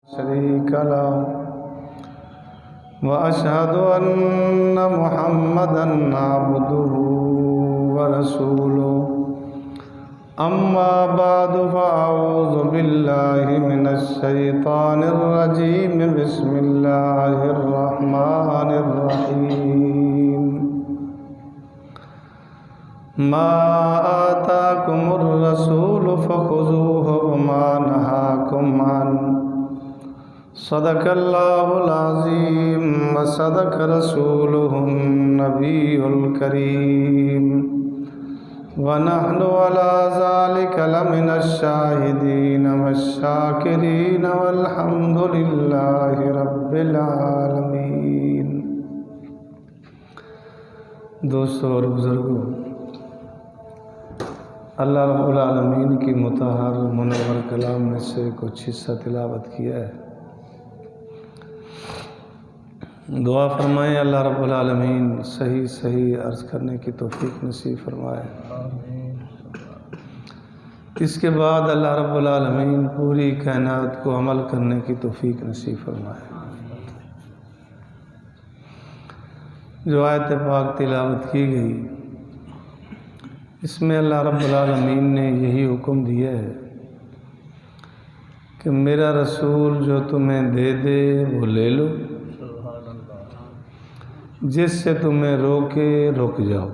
شريك له وأشهد أن محمدا عبده ورسوله أما بعد فأعوذ بالله من الشيطان الرجيم بسم الله الرحمن الرحيم ما آتاكم الرسول فخذوه وما نهاكم عنه صدق الله العظيم وصدق رسوله النبي الكريم ونحن على ذلك لمن الشاهدين والشاكرين والحمد لله رب العالمين۔ دوستو اور بزرگوں، اللہ رب العالمین کی مطہر منور کلام میں سے کچھ حصہ تلاوت کیا ہے۔ دعا فرمائیں اللہ رب العالمین صحیح عرض کرنے کی توفیق نصیب فرمائے۔ اس کے بعد اللہ رب العالمین پوری کائنات کو عمل کرنے کی توفیق نصیب فرمائے۔ جو آیت پاک تلاوت کی گئی، اس میں اللہ رب العالمین نے یہی حکم دیا ہے کہ میرا رسول جو تمہیں دے دے وہ لے لو، جس سے تمہیں روکے رک جاؤ۔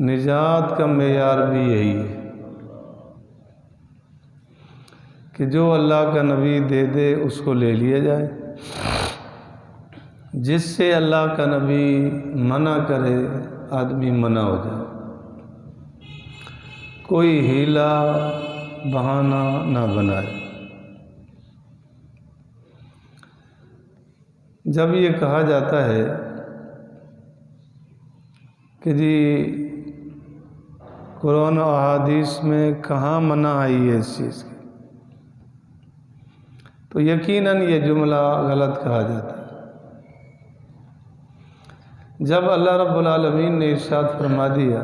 نجات کا معیار بھی یہی ہے کہ جو اللہ کا نبی دے دے اس کو لے لیا جائے، جس سے اللہ کا نبی منع کرے آدمی منع ہو جائے، کوئی ہیلا بہانہ نہ بنائے۔ جب یہ کہا جاتا ہے کہ جی قرآن و احادیث میں کہاں منع آئی ہے اس چیز کی، تو یقیناً یہ جملہ غلط کہا جاتا ہے۔ جب اللہ رب العالمین نے ارشاد فرما دیا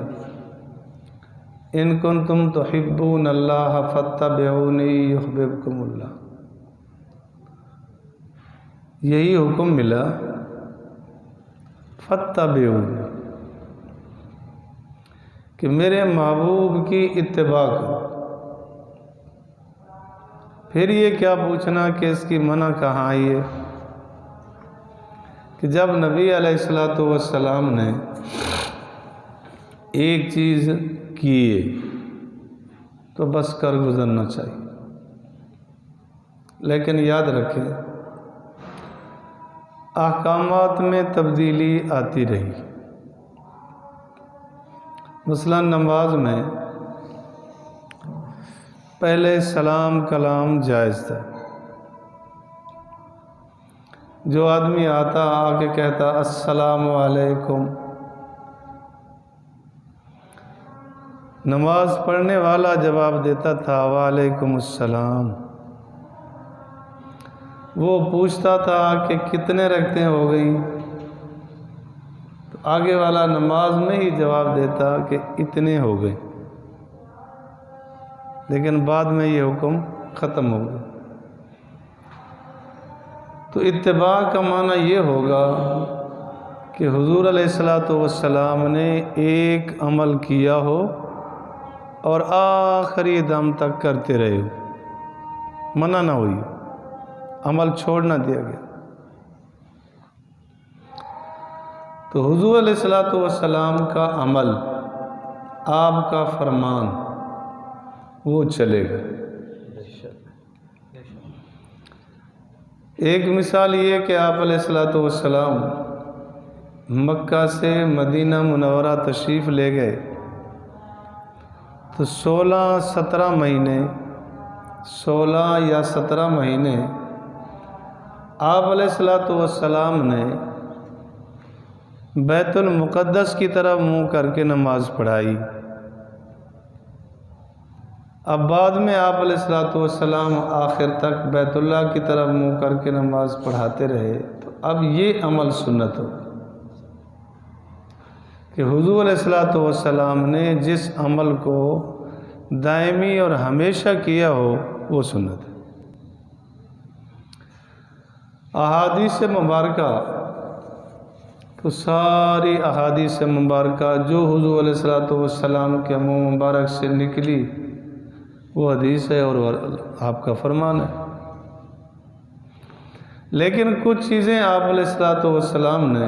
ان کنتم تحبون اللہ فاتبعونی یحببکم اللہ، یہی حکم ملا فاتبعونی کہ میرے محبوب کی اتباع کرو۔ پھر یہ کیا پوچھنا کہ اس کی منع کہاں آئی ہے، کہ جب نبی علیہ السلام نے ایک چیز کی ہے تو بس کر گزرنا چاہیے، لیکن یاد رکھیں احکامات میں تبدیلی آتی رہی۔ مثلا نماز میں پہلے سلام کلام جائز تھا، جو آدمی آتا آ کے کہتا السلام علیکم، نماز پڑھنے والا جواب دیتا تھا وعلیکم السلام۔ وہ پوچھتا تھا کہ کتنے رکعتیں ہو گئیں، تو آگے والا نماز میں ہی جواب دیتا کہ اتنے ہو گئے، لیکن بعد میں یہ حکم ختم ہو گیا۔ تو اتباع کا معنی یہ ہوگا کہ حضور علیہ السلام نے ایک عمل کیا ہو اور آخری دم تک کرتے رہے ہو، منع نہ ہوئی، عمل چھوڑ نہ دیا گیا۔ تو حضور علیہ السلام کا عمل، آپ کا فرمان وہ چلے گا۔ ایک مثال یہ کہ آپ علیہ السلام مکہ سے مدینہ منورہ تشریف لے گئے تو 16 یا 17 مہینے آپ علیہ السلام نے بیت المقدس کی طرف منہ کر کے نماز پڑھائی۔ اب بعد میں آپ علیہ السلام آخر تک بیت اللہ کی طرف منہ کر کے نماز پڑھاتے رہے، تو اب یہ عمل سنت ہو کہ حضور علیہ السلام نے جس عمل کو دائمی اور ہمیشہ کیا ہو وہ سنت ہے۔ احادیث مبارکہ تو ساری احادیث مبارکہ جو حضور علیہ الصلوۃ والسلام کے منہ مبارک سے نکلی وہ حدیث ہے اور آپ کا فرمان ہے، لیکن کچھ چیزیں آپ علیہ الصلوۃ والسلام نے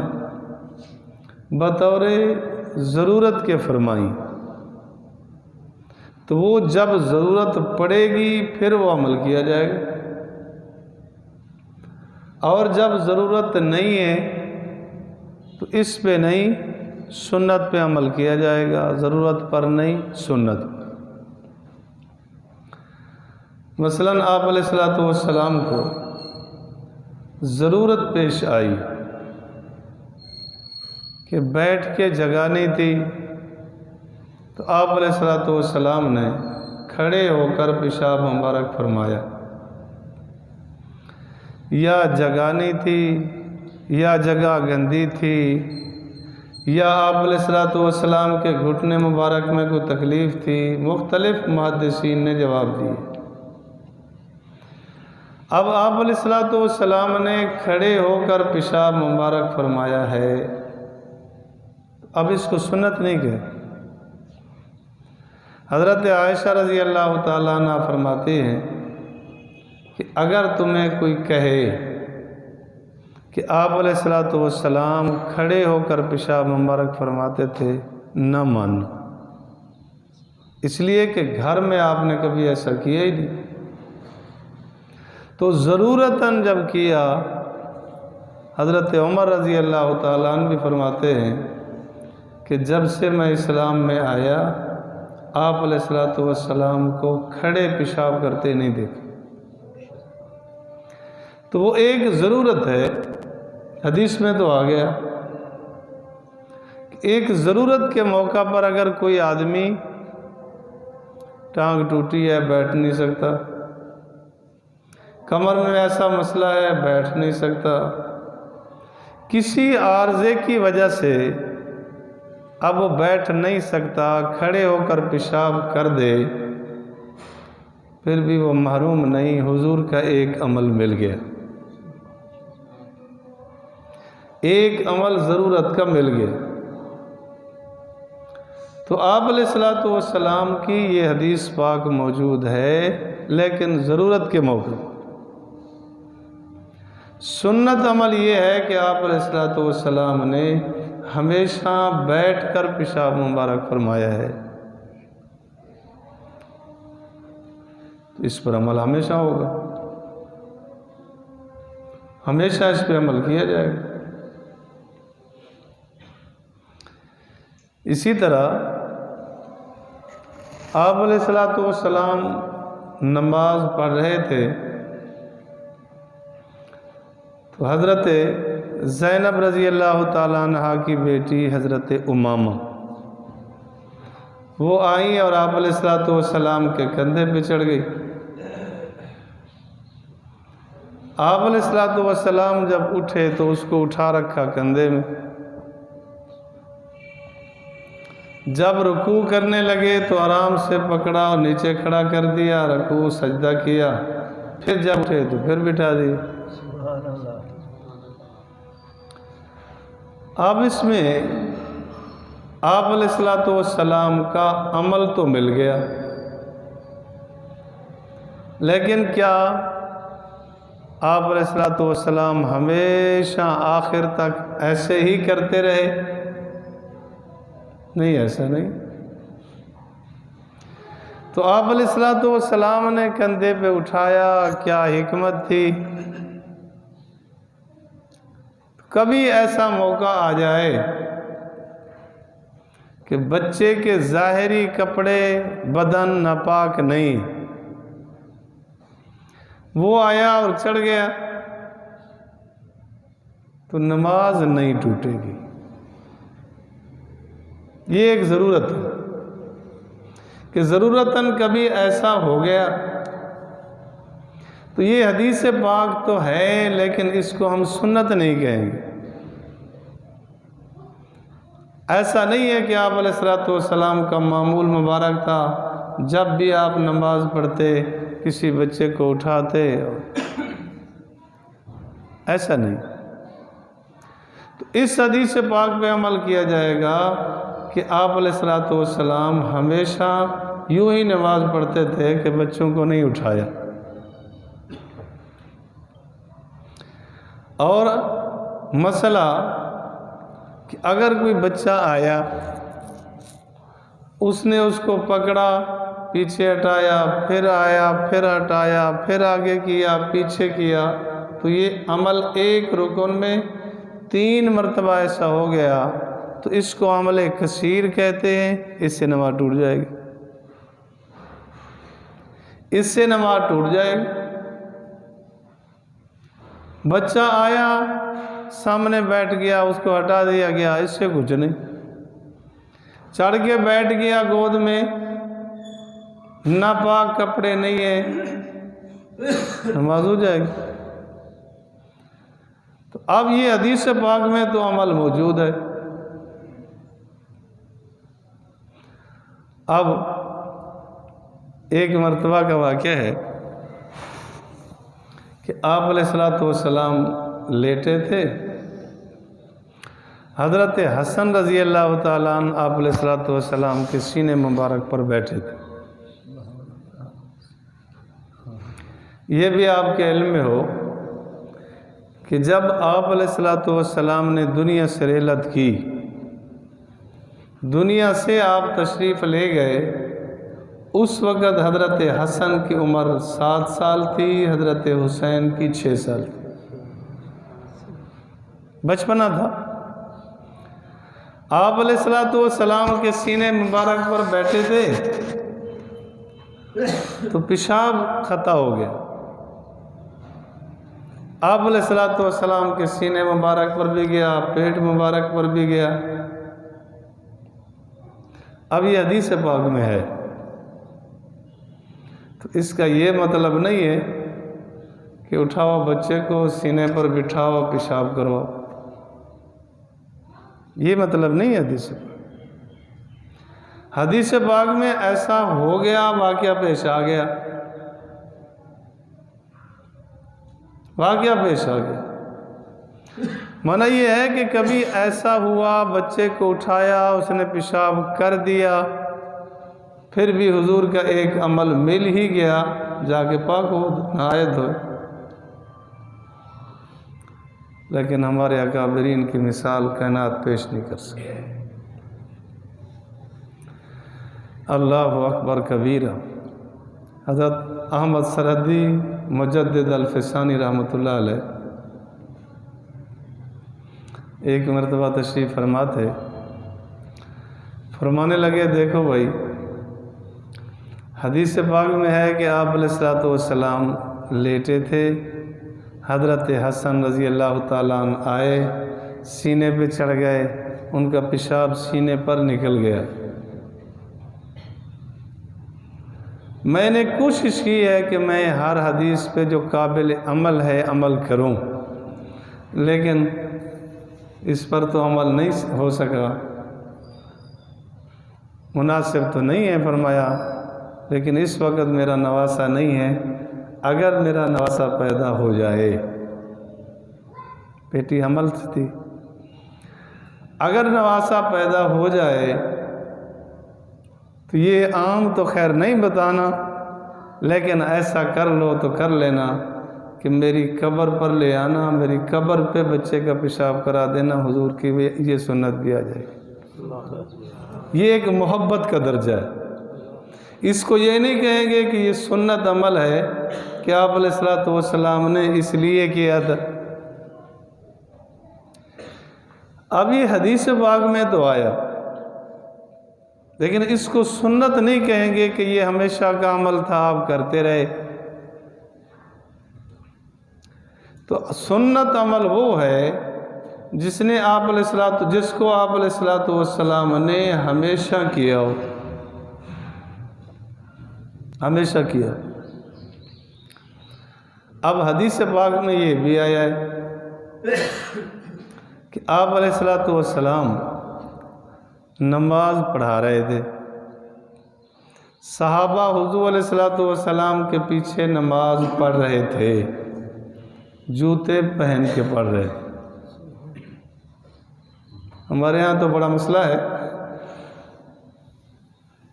بطور ضرورت کے فرمائیں، تو وہ جب ضرورت پڑے گی پھر وہ عمل کیا جائے گا، اور جب ضرورت نہیں ہے تو اس پہ نہیں، سنت پہ عمل کیا جائے گا، ضرورت پر نہیں، سنت۔ مثلاً آپ علیہ الصلوۃ والسلام کو ضرورت پیش آئی کہ بیٹھ کے جگانی تھی، تو آپ علیہ الصلوۃ والسلام نے کھڑے ہو کر پیشاب مبارک فرمایا، یا جگانی تھی، یا جگہ گندی تھی، یا آپ علیہ الصلوۃ والسلام کے گھٹنے مبارک میں کوئی تکلیف تھی، مختلف محدثین نے جواب دیے۔ اب آپ علیہ الصلوۃ والسلام نے کھڑے ہو کر پیشاب مبارک فرمایا ہے، اب اس کو سنت نہیں کہتے۔ حضرت عائشہ رضی اللہ تعالیٰ عنہ فرماتی ہیں کہ اگر تمہیں کوئی کہے کہ آپ علیہ الصلوۃ والسلام کھڑے ہو کر پیشاب مبارک فرماتے تھے، نہ مانو، اس لیے کہ گھر میں آپ نے کبھی ایسا کیا ہی نہیں، تو ضرورتاً جب کیا۔ حضرت عمر رضی اللہ تعالیٰ عنہ بھی فرماتے ہیں کہ جب سے میں اسلام میں آیا آپ علیہ الصلوۃ والسلام کو کھڑے پیشاب کرتے نہیں دیکھا، تو وہ ایک ضرورت ہے، حدیث میں تو آ گیا کہ ایک ضرورت کے موقع پر اگر کوئی آدمی ٹانگ ٹوٹی ہے، بیٹھ نہیں سکتا، کمر میں ایسا مسئلہ ہے، بیٹھ نہیں سکتا، کسی عارضے کی وجہ سے اب وہ بیٹھ نہیں سکتا، کھڑے ہو کر پیشاب کر دے، پھر بھی وہ محروم نہیں، حضور کا ایک عمل مل گیا، ایک عمل ضرورت کا مل گیا۔ تو آپ علیہ الصلوۃ والسلام کی یہ حدیث پاک موجود ہے، لیکن ضرورت کے موقع۔ سنت عمل یہ ہے کہ آپ علیہ الصلوۃ والسلام نے ہمیشہ بیٹھ کر پیشاب مبارک فرمایا ہے، تو اس پر عمل ہمیشہ ہوگا، ہمیشہ اس پہ عمل کیا جائے گا۔ اسی طرح آپ علیہ الصلوۃ والسلام نماز پڑھ رہے تھے تو حضرت زینب رضی اللہ تعالیٰ عنہ کی بیٹی حضرت امامہ وہ آئیں اور آپ علیہ الصلوۃ والسلام کے کندھے پہ چڑھ گئی۔ آپ علیہ الصلوۃ والسلام جب اٹھے تو اس کو اٹھا رکھا کندھے میں، جب رکوع کرنے لگے تو آرام سے پکڑا اور نیچے کھڑا کر دیا، رکوع سجدہ کیا، پھر جب اٹھے تو پھر بٹھا دیا۔ سبحان اللہ۔ اب اس میں آپ علیہ الصلوۃ والسلام کا عمل تو مل گیا، لیکن کیا آپ علیہ الصلوۃ والسلام ہمیشہ آخر تک ایسے ہی کرتے رہے؟ نہیں، ایسا نہیں۔ تو آپ علیہ الصلوۃ والسلام نے کندھے پہ اٹھایا، کیا حکمت تھی؟ کبھی ایسا موقع آ جائے کہ بچے کے ظاہری کپڑے بدن ناپاک نہیں، وہ آیا اور چڑھ گیا تو نماز نہیں ٹوٹے گی، یہ ایک ضرورت ہے کہ ضرورتاً کبھی ایسا ہو گیا تو یہ حدیث پاک تو ہے، لیکن اس کو ہم سنت نہیں کہیں گے۔ ایسا نہیں ہے کہ آپ علیہ الصلوۃ والسلام کا معمول مبارک تھا جب بھی آپ نماز پڑھتے کسی بچے کو اٹھاتے ایسا نہیں۔ تو اس حدیث پاک پہ عمل کیا جائے گا کہ آپ علیہ الصلوۃ والسلام ہمیشہ یوں ہی نماز پڑھتے تھے کہ بچوں کو نہیں اٹھایا، اور مسئلہ کہ اگر کوئی بچہ آیا، اس نے اس کو پکڑا، پیچھے ہٹایا، پھر آیا، پھر ہٹایا، پھر آگے کیا، پیچھے کیا، تو یہ عمل ایک رکن میں 3 مرتبہ ایسا ہو گیا تو اس کو عمل کثیر کہتے ہیں۔ اس سے نماز ٹوٹ جائے گی، اس سے نماز ٹوٹ جائے گی۔ بچہ آیا، سامنے بیٹھ گیا، اس کو ہٹا دیا گیا، اس سے کچھ نہیں۔ چڑھ کے بیٹھ گیا گود میں، ناپاک کپڑے نہیں ہیں، نماز ہو جائے گی۔ تو اب یہ حدیث پاک میں تو عمل موجود ہے۔ اب ایک مرتبہ کا واقعہ ہے کہ آپ علیہ الصلوۃ والسلام لیٹے تھے، حضرت حسن رضی اللہ تعالیٰ عنہ آپ علیہ الصلوۃ والسلام کے سینے مبارک پر بیٹھے تھے۔ یہ بھی آپ کے علم میں ہو کہ جب آپ علیہ الصلوۃ والسلام نے دنیا سے رحلت کی، دنیا سے آپ تشریف لے گئے، اس وقت حضرت حسن کی عمر 7 سال تھی، حضرت حسین کی 6 سال تھی، بچپنا تھا۔ آپ علیہ الصلوۃ والسلام کے سینے مبارک پر بیٹھے تھے تو پیشاب خطا ہو گیا۔ آپ علیہ الصلوۃ والسلام کے سینے مبارک پر بھی گیا، پیٹ مبارک پر بھی گیا۔ اب یہ حدیث پاک میں ہے، تو اس کا یہ مطلب نہیں ہے کہ اٹھاؤ بچے کو سینے پر بٹھاؤ پیشاب کرواؤ، یہ مطلب نہیں ہے حدیث پاک۔ حدیث پاک میں ایسا ہو گیا، واقعہ پیش آ گیا، واقعہ پیش آ گیا۔ منع یہ ہے کہ کبھی ایسا ہوا بچے کو اٹھایا، اس نے پیشاب کر دیا، پھر بھی حضور کا ایک عمل مل ہی گیا، جا کے پاک ہو نہائے دھوئے۔ لیکن ہمارے اکابرین کی مثال کائنات پیش نہیں کر سکے۔ اللہ اکبر کبیرہ۔ حضرت احمد سرحدی مجدد الفسانی رحمۃ اللہ علیہ ایک مرتبہ تشریف فرما تھے، فرمانے لگے دیکھو بھائی، حدیث پاک میں ہے کہ آپ علیہ الصلوۃ والسلام لیٹے تھے، حضرت حسن رضی اللہ تعالیٰ عنہ آئے، سینے پہ چڑھ گئے، ان کا پیشاب سینے پر نکل گیا۔ میں نے کوشش کی ہے کہ میں ہر حدیث پہ جو قابل عمل ہے عمل کروں، لیکن اس پر تو عمل نہیں ہو سکا، مناسب تو نہیں ہے۔ فرمایا لیکن اس وقت میرا نواسہ نہیں ہے، اگر میرا نواسہ پیدا ہو جائے، بیٹی حمل تھی، اگر نواسہ پیدا ہو جائے تو یہ عام تو خیر نہیں بتانا، لیکن ایسا کر لو تو کر لینا کہ میری قبر پر لے آنا، میری قبر پہ بچے کا پیشاب کرا دینا، حضور کی یہ سنت بھی آ جائے گی۔ یہ ایک محبت کا درجہ ہے۔ اس کو یہ نہیں کہیں گے کہ یہ سنت عمل ہے کہ آپ علیہ الصلوۃ والسلام نے اس لیے کیا تھا۔ اب یہ حدیث پاک میں تو آیا، لیکن اس کو سنت نہیں کہیں گے کہ یہ ہمیشہ کا عمل تھا، آپ کرتے رہے۔ تو سنت عمل وہ ہے جس کو آپ علیہ الصلوۃ والسلام نے ہمیشہ کیا ہو، ہمیشہ کیا۔ اب حدیث پاک میں یہ بھی آیا ہے کہ آپ علیہ الصلوۃ والسلام نماز پڑھا رہے تھے، صحابہ حضور علیہ الصلوۃ والسلام کے پیچھے نماز پڑھ رہے تھے، جوتے پہن کے پڑھ رہے تھے۔ ہمارے ہاں تو بڑا مسئلہ ہے،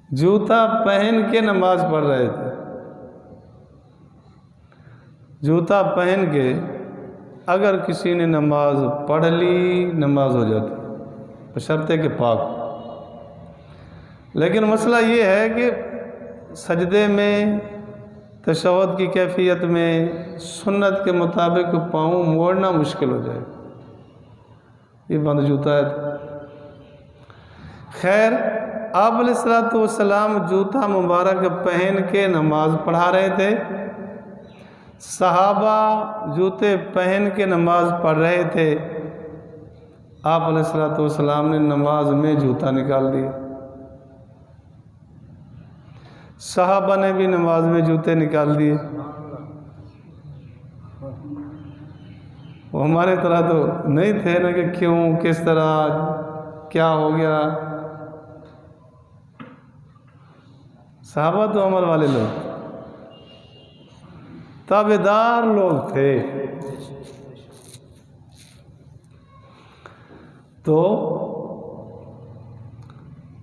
جوتا پہن کے نماز پڑھ رہے تھے۔ جوتا پہن کے اگر کسی نے نماز پڑھ لی نماز ہو جاتی بشرطے کہ پاک۔ لیکن مسئلہ یہ ہے کہ سجدے میں تشہد کی کیفیت میں سنت کے مطابق پاؤں موڑنا مشکل ہو جائے، یہ بند جوتا ہے۔ خیر، آپ علیہ الصلوۃ والسلام جوتا مبارک پہن کے نماز پڑھا رہے تھے، صحابہ جوتے پہن کے نماز پڑھ رہے تھے۔ آپ علیہ الصلوۃ والسلام نے نماز میں جوتا نکال دیا، صحابہ نے بھی نماز میں جوتے نکال دیے۔ وہ ہمارے طرح تو نہیں تھے نا کہ کیوں، کس طرح، کیا ہو گیا۔ صحابہ تو عمل والے لوگ، تابعدار لوگ تھے۔ تو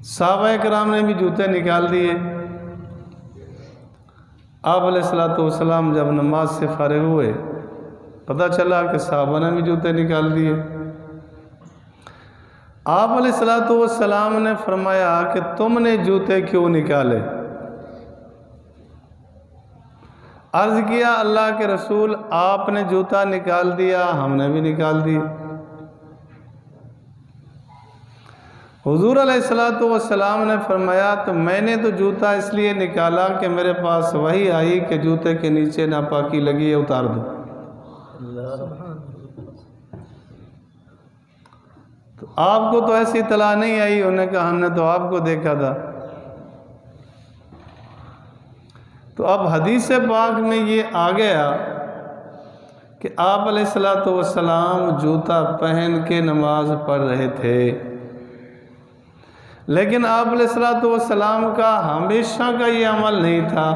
صحابہ کرام نے بھی جوتے نکال دیے۔ آپ علیہ الصلوۃ والسلام جب نماز سے فارغ ہوئے پتہ چلا کہ صحابہ نے بھی جوتے نکال دیے۔ آپ علیہ الصلوۃ والسلام نے فرمایا کہ تم نے جوتے کیوں نکالے؟ عرض کیا اللہ کے رسول آپ نے جوتا نکال دیا، ہم نے بھی نکال دیا۔ حضور علیہ الصلوۃ والسلام نے فرمایا تو میں نے تو جوتا اس لیے نکالا کہ میرے پاس وحی آئی کہ جوتے کے نیچے ناپاکی لگی ہے، اتار دو۔ تو آپ کو تو ایسی اطلاع نہیں آئی، انہوں نے کہا ہم نے تو آپ کو دیکھا تھا۔ تو اب حدیث پاک میں یہ آ گیا کہ آپ علیہ الصلوۃ والسلام جوتا پہن کے نماز پڑھ رہے تھے، لیکن آپ علیہ الصلوۃ والسلام کا ہمیشہ کا یہ عمل نہیں تھا۔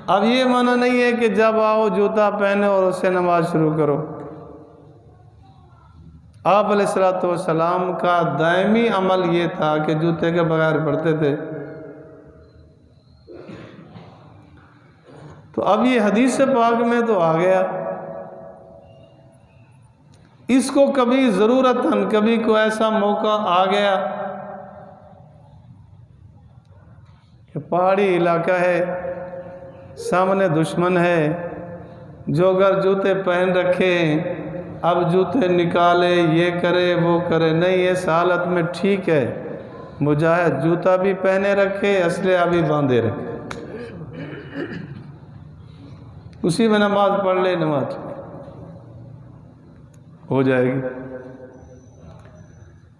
اب یہ معنی نہیں ہے کہ جب آؤ جوتا پہنے اور اس سے نماز شروع کرو۔ آپ علیہ الصلوۃ والسلام کا دائمی عمل یہ تھا کہ جوتے کے بغیر پڑھتے تھے۔ تو اب یہ حدیث پاک میں تو آ گیا، اس کو کبھی ضرورتاً کبھی کوئی ایسا موقع آ گیا کہ پہاڑی علاقہ ہے، سامنے دشمن ہے، جو اگر جوتے پہن رکھے اب جوتے نکالے، یہ کرے وہ کرے، نہیں، اس حالت میں ٹھیک ہے مجاہد جوتا بھی پہنے رکھے، اسلحہ بھی باندھے رکھے، اسی میں نماز پڑھ لے، نماز ہو جائے گی۔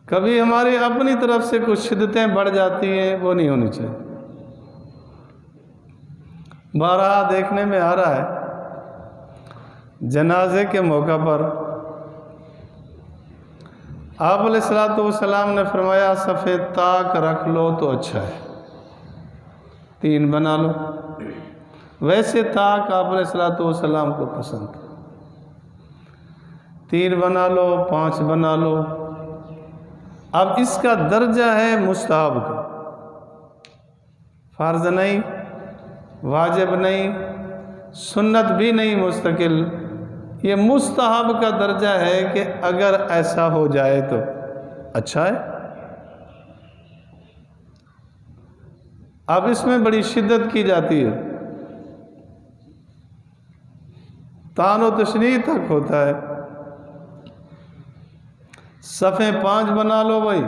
کبھی ہماری اپنی طرف سے کچھ شدتیں بڑھ جاتی ہیں، وہ نہیں ہونی چاہیے۔ بارہا دیکھنے میں آ رہا ہے جنازے کے موقع پر آپ علیہ الصلوۃ والسلام نے فرمایا سفید طاق رکھ لو تو اچھا ہے، 3 بنا لو۔ ویسے طاق آپ علیہ الصلوۃ والسلام کو پسند تھا، 3 بنا لو، 5 بنا لو۔ اب اس کا درجہ ہے مستحب کا، فرض نہیں، واجب نہیں، سنت بھی نہیں مستقل، یہ مستحب کا درجہ ہے کہ اگر ایسا ہو جائے تو اچھا ہے۔ اب اس میں بڑی شدت کی جاتی ہے، طعن و تشنیع تک ہوتا ہے۔ صفیں 5 بنا لو بھائی،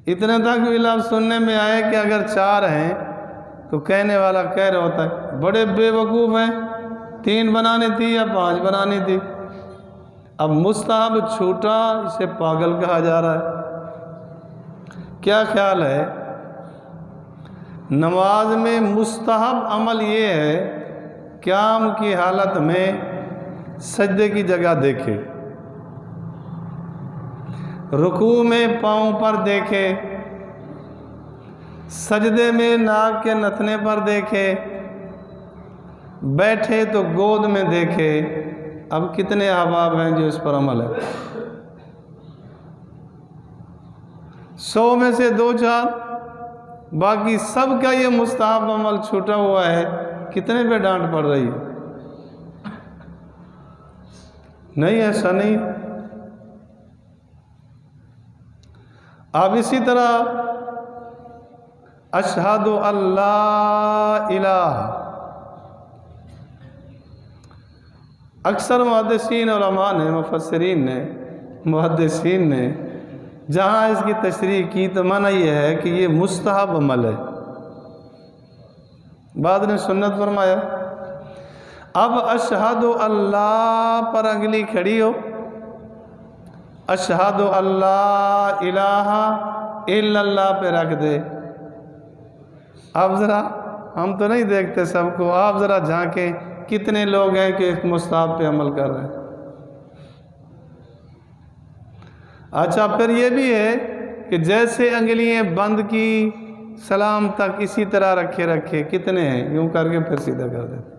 اتنے تک بھی لفظ سننے میں آئے کہ اگر 4 ہیں تو کہنے والا کہہ رہا ہوتا ہے بڑے بے وقوف ہیں، 3 بنانی تھی یا 5 بنانی تھی۔ اب مستحب چھوٹا، اسے پاگل کہا جا رہا ہے۔ کیا خیال ہے؟ نماز میں مستحب عمل یہ ہے قیام کی حالت میں سجدے کی جگہ دیکھے، رکوع میں پاؤں پر دیکھے، سجدے میں ناک کے نتنے پر دیکھے، بیٹھے تو گود میں دیکھے، اب کتنے احباب ہیں جو اس پر عمل ہے؟ 100 میں سے 2-4، باقی سب کا یہ مستحب عمل چھوٹا ہوا ہے، کتنے پہ ڈانٹ پڑ رہی ہے؟ نہیں، ایسا نہیں۔ اب اسی طرح اشہد اللہ الہ، اکثر محدثین علماء نے، مفسرین نے، محدثین نے جہاں اس کی تشریح کی تو معنی یہ ہے کہ یہ مستحب عمل ہے، بعد نے سنت فرمایا۔ اب اشہد اللہ پر اگلی کھڑی ہو، اشہد اللہ الہ الا اللہ پہ رکھ دے۔ اب ذرا ہم تو نہیں دیکھتے سب کو، آپ ذرا جھانکیں کتنے لوگ ہیں کہ اس مستحب پہ عمل کر رہے ہیں۔ اچھا، پھر یہ بھی ہے کہ جیسے انگلیاں بند کی سلام تک اسی طرح رکھے کتنے ہیں، یوں کر کے پھر سیدھا کر دیتے۔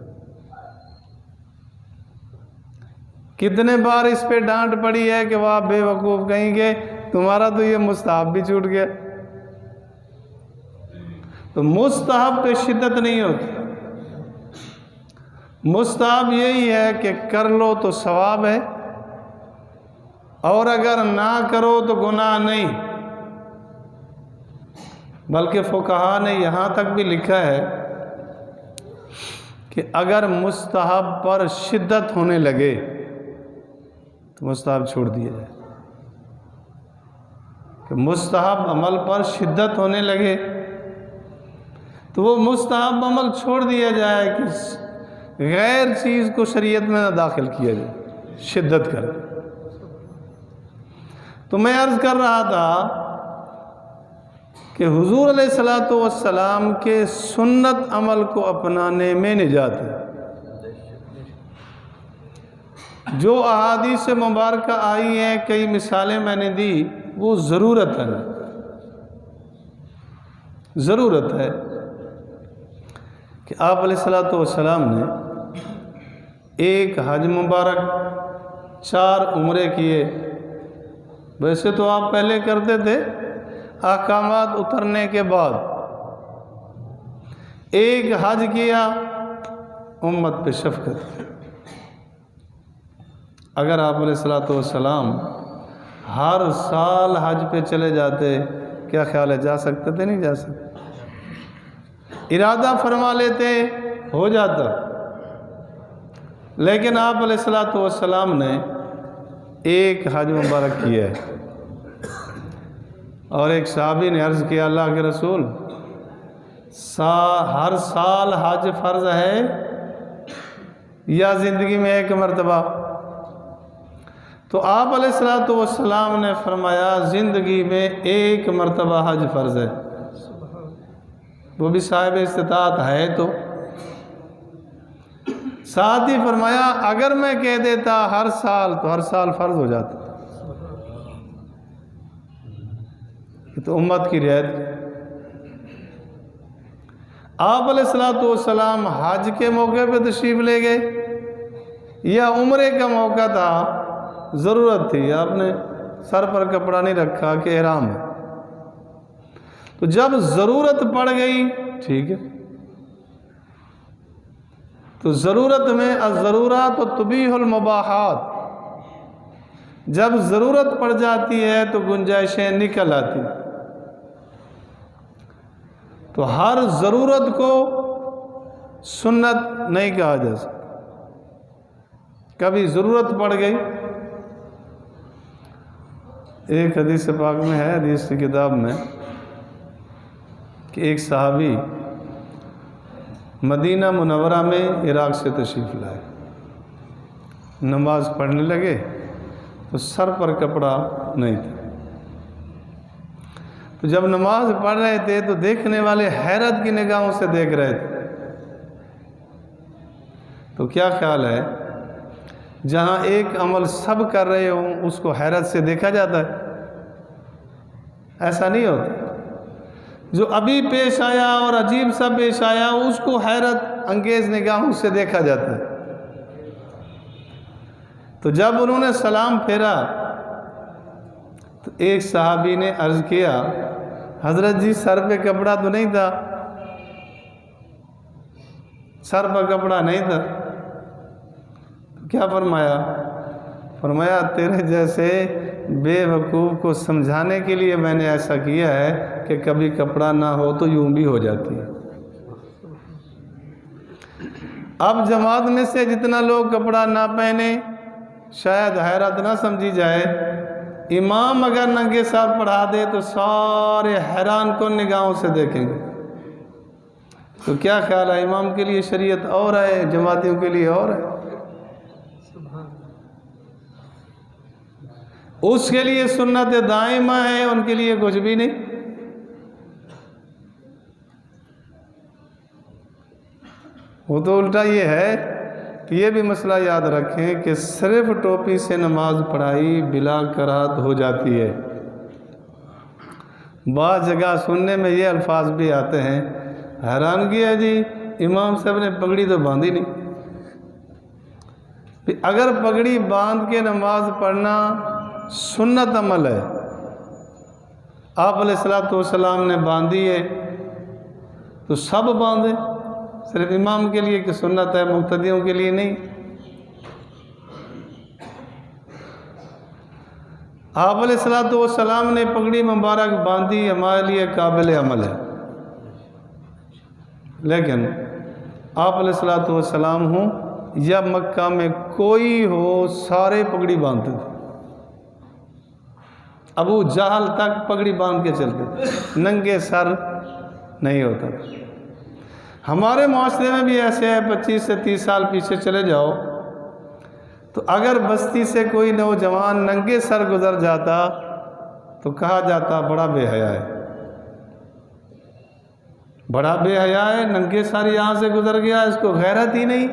کتنے بار اس پہ ڈانٹ پڑی ہے کہ وہ آپ بے وقوف کہیں گے تمہارا تو یہ مستحب بھی چھوٹ گیا۔ تو مستحب پہ شدت نہیں ہوتی، مستحب یہی ہے کہ کر لو تو ثواب ہے، اور اگر نہ کرو تو گناہ نہیں۔ بلکہ فقہا نے یہاں تک بھی لکھا ہے کہ اگر مستحب پر شدت ہونے لگے تو مستحب چھوڑ دیا جائے، کہ مستحب عمل پر شدت ہونے لگے تو وہ مستحب عمل چھوڑ دیا جائے، کہ غیر چیز کو شریعت میں نہ داخل کیا جائے شدت کر کے۔ تو میں عرض کر رہا تھا کہ حضور علیہ الصلوۃ والسلام کے سنت عمل کو اپنانے میں نجات ہے۔ جو احادیث مبارکہ آئی ہیں، کئی مثالیں میں نے دی، وہ ضرورت ہے، ضرورت ہے کہ آپ علیہ الصلوۃ والسلام نے ایک حج مبارک، 4 عمرے کیے۔ ویسے تو آپ پہلے کرتے تھے، احکامات اترنے کے بعد ایک حج کیا، امت پہ شفقت۔ اگر آپ علیہ الصلوۃ والسلام ہر سال حج پہ چلے جاتے، کیا خیال ہے جا سکتے تھے؟ نہیں جا سکتے۔ ارادہ فرما لیتے ہو جاتا، لیکن آپ علیہ الصلوۃ والسلام نے ایک حج مبارک کیا ہے۔ اور ایک صحابی نے عرض کیا، اللہ کے رسول، ہر سال حج فرض ہے یا زندگی میں ایک مرتبہ؟ تو آپ علیہ الصلوۃ والسلام نے فرمایا، زندگی میں ایک مرتبہ حج فرض ہے، وہ بھی صاحب استطاعت ہے تو۔ ساتھ ہی فرمایا، اگر میں کہہ دیتا ہر سال تو ہر سال فرض ہو جاتا، یہ تو امت کی رعایت۔ آپ علیہ الصلوۃ والسلام حج کے موقع پہ تشریف لے گئے یا عمرے کا موقع تھا، ضرورت تھی، آپ نے سر پر کپڑا نہیں رکھا کہ احرام ہے، تو جب ضرورت پڑ گئی ٹھیک ہے۔ تو ضرورت میں الضرورات تبیح المباحات، جب ضرورت پڑ جاتی ہے تو گنجائشیں نکل آتی۔ تو ہر ضرورت کو سنت نہیں کہا جا سکتا، کبھی ضرورت پڑ گئی۔ ایک حدیث پاک میں ہے، حدیث کی کتاب میں، کہ ایک صحابی مدینہ منورہ میں عراق سے تشریف لائے، نماز پڑھنے لگے تو سر پر کپڑا نہیں تھا۔ تو جب نماز پڑھ رہے تھے تو دیکھنے والے حیرت کی نگاہوں سے دیکھ رہے تھے۔ تو کیا خیال ہے، جہاں ایک عمل سب کر رہے ہوں اس کو حیرت سے دیکھا جاتا ہے؟ ایسا نہیں ہوتا۔ جو ابھی پیش آیا اور عجیب سا پیش آیا، اس کو حیرت انگیز نگاہوں سے دیکھا جاتا ہے۔ تو جب انہوں نے سلام پھیرا تو ایک صحابی نے عرض کیا حضرت جی سر پہ کپڑا تو نہیں تھا، سر پہ کپڑا نہیں تھا۔ کیا فرمایا تیرے جیسے بے وقوف کو سمجھانے کے لیے میں نے ایسا کیا ہے کہ کبھی کپڑا نہ ہو تو یوں بھی ہو جاتی ہے۔ اب جماعت میں سے جتنا لوگ کپڑا نہ پہنے شاید حیرت نہ سمجھی جائے، امام اگر ننگے ساتھ پڑھا دے تو سارے حیران کن نگاہوں سے دیکھیں گے۔ تو کیا خیال ہے، امام کے لیے شریعت اور ہے، جماعتیوں کے لیے اور ہے؟ اس کے لیے سنت دائمہ ہے، ان کے لیے کچھ بھی نہیں۔ وہ تو الٹا یہ ہے کہ یہ بھی مسئلہ یاد رکھیں کہ صرف ٹوپی سے نماز پڑھائی بلا کراہت ہو جاتی ہے۔ بعض جگہ سننے میں یہ الفاظ بھی آتے ہیں، حیرانگی ہے جی امام صاحب نے پگڑی تو باندھی نہیں۔ اگر پگڑی باندھ کے نماز پڑھنا سنت عمل ہے، آپ علیہ الصلوۃ والسلام نے باندھی ہے تو سب باندھے، صرف امام کے لیے کہ سنت ہے، مقتدیوں کے لیے نہیں۔ آپ علیہ الصلوۃ والسلام نے پگڑی مبارک باندھی، ہمارے لیے قابل عمل ہے، لیکن آپ علیہ الصلوۃ والسلام ہوں یا مکہ میں کوئی ہو سارے پگڑی باندھتے تھے۔ ابو جہل تک پگڑی باندھ کے چلتے تھے، ننگے سر نہیں ہوتا تھا۔ ہمارے معاشرے میں بھی ایسے ہے، 25 سے 30 سال پیچھے چلے جاؤ تو اگر بستی سے کوئی نوجوان ننگے سر گزر جاتا تو کہا جاتا بڑا بے حیا ہے، بڑا بے حیا ہے، ننگے سر یہاں سے گزر گیا، اس کو غیرت ہی نہیں،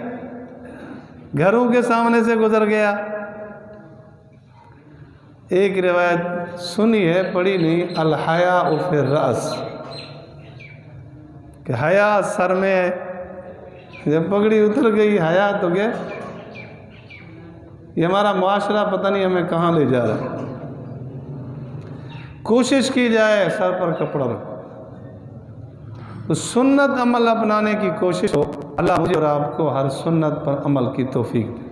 گھروں کے سامنے سے گزر گیا۔ ایک روایت سنی ہے، پڑھی نہیں، الحیاء فی الرأس، کہ حیا سر میں ہے، جب پگڑی اتر گئی حیا تو گیا۔ یہ ہمارا معاشرہ پتہ نہیں ہمیں کہاں لے جا رہا ہے۔ کوشش کی جائے سر پر کپڑا رکھو، تو سنت عمل اپنانے کی کوشش ہو۔ اللہ مجھے اور آپ کو ہر سنت پر عمل کی توفیق دے۔